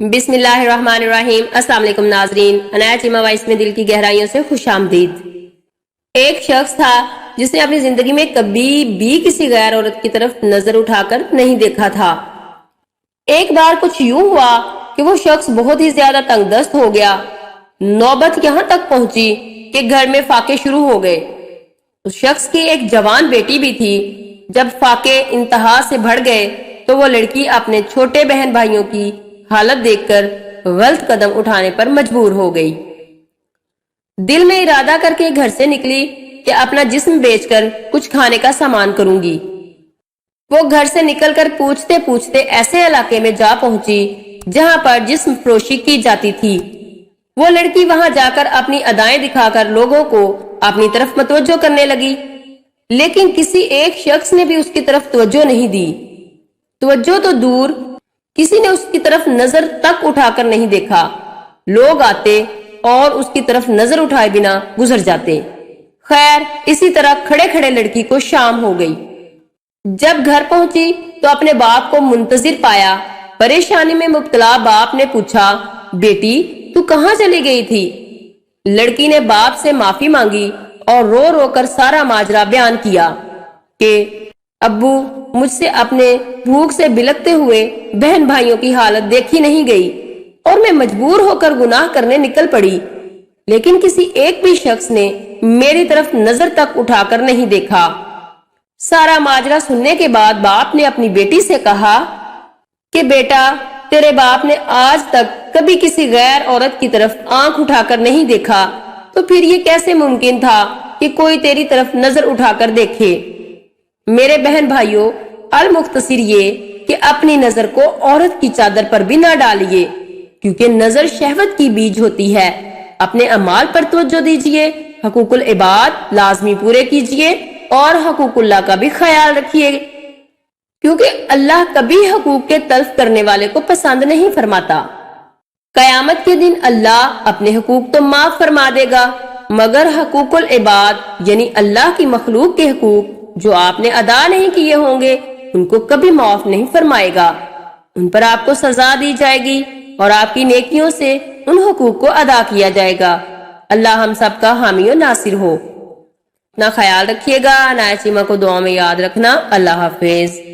بسم اللہ الرحمن الرحیم۔ السلام علیکم ناظرین، انایا چیما وائس میں دل کی گہرائیوں سے خوش آمدید۔ ایک شخص تھا جس نے اپنی زندگی میں کبھی بھی کسی غیر عورت کی طرف نظر اٹھا کر نہیں دیکھا تھا۔ ایک بار کچھ یوں ہوا کہ وہ شخص بہت ہی زیادہ تنگ دست ہو گیا۔ نوبت یہاں تک پہنچی کہ گھر میں فاقے شروع ہو گئے۔ اس شخص کی ایک جوان بیٹی بھی تھی۔ جب فاقے انتہا سے بڑھ گئے تو وہ لڑکی اپنے چھوٹے بہن بھائیوں کی حالت دیکھ کر غلط قدم اٹھانے پر مجبور ہو گئی۔ دل میں ارادہ کر کے گھر سے نکلی کہ اپنا جسم بیچ کر کچھ کھانے کا سامان کروں گی۔ وہ گھر سے نکل کر پوچھتے پوچھتے ایسے علاقے میں جا پہنچی جہاں پر جسم فروشی کی جاتی تھی۔ وہ لڑکی وہاں جا کر اپنی ادائیں دکھا کر لوگوں کو اپنی طرف متوجہ کرنے لگی، لیکن کسی ایک شخص نے بھی اس کی طرف توجہ نہیں دی۔ توجہ تو دور، کسی نے اس کی طرف نظر تک اٹھا کر نہیں دیکھا۔ لوگ آتے اور اس کی طرف نظر اٹھائے بنا گزر جاتے۔ خیر، اسی طرح کھڑے کھڑے لڑکی کو شام ہو گئی۔ جب گھر پہنچی تو اپنے باپ کو منتظر پایا۔ پریشانی میں مبتلا باپ نے پوچھا، بیٹی تو کہاں چلی گئی تھی؟ لڑکی نے باپ سے معافی مانگی اور رو رو کر سارا ماجرا بیان کیا کہ ابو، مجھ سے اپنے بھوک سے بلکتے ہوئے بہن بھائیوں کی حالت دیکھی نہیں گئی اور میں مجبور ہو کر گناہ کرنے نکل پڑی، لیکن کسی ایک بھی شخص نے میری طرف نظر تک اٹھا کر نہیں دیکھا۔ سارا ماجرا سننے کے بعد باپ نے اپنی بیٹی سے کہا کہ بیٹا، تیرے باپ نے آج تک کبھی کسی غیر عورت کی طرف آنکھ اٹھا کر نہیں دیکھا، تو پھر یہ کیسے ممکن تھا کہ کوئی تیری طرف نظر اٹھا کر دیکھے؟ میرے بہن بھائیوں، المختصر یہ کہ اپنی نظر کو عورت کی چادر پر بھی نہ ڈالیے، کیونکہ نظر شہوت کی بیج ہوتی ہے۔ اپنے اعمال پر توجہ دیجیے، حقوق العباد لازمی پورے کیجیے اور حقوق اللہ کا بھی خیال رکھیے، کیونکہ اللہ کبھی حقوق کے تلف کرنے والے کو پسند نہیں فرماتا۔ قیامت کے دن اللہ اپنے حقوق تو معاف فرما دے گا، مگر حقوق العباد یعنی اللہ کی مخلوق کے حقوق جو آپ نے ادا نہیں کیے ہوں گے، ان کو کبھی معاف نہیں فرمائے گا۔ ان پر آپ کو سزا دی جائے گی اور آپ کی نیکیوں سے ان حقوق کو ادا کیا جائے گا۔ اللہ ہم سب کا حامی و ناصر ہو۔ اپنا خیال رکھیے گا۔ انایا چیما کو دعا میں یاد رکھنا۔ اللہ حافظ۔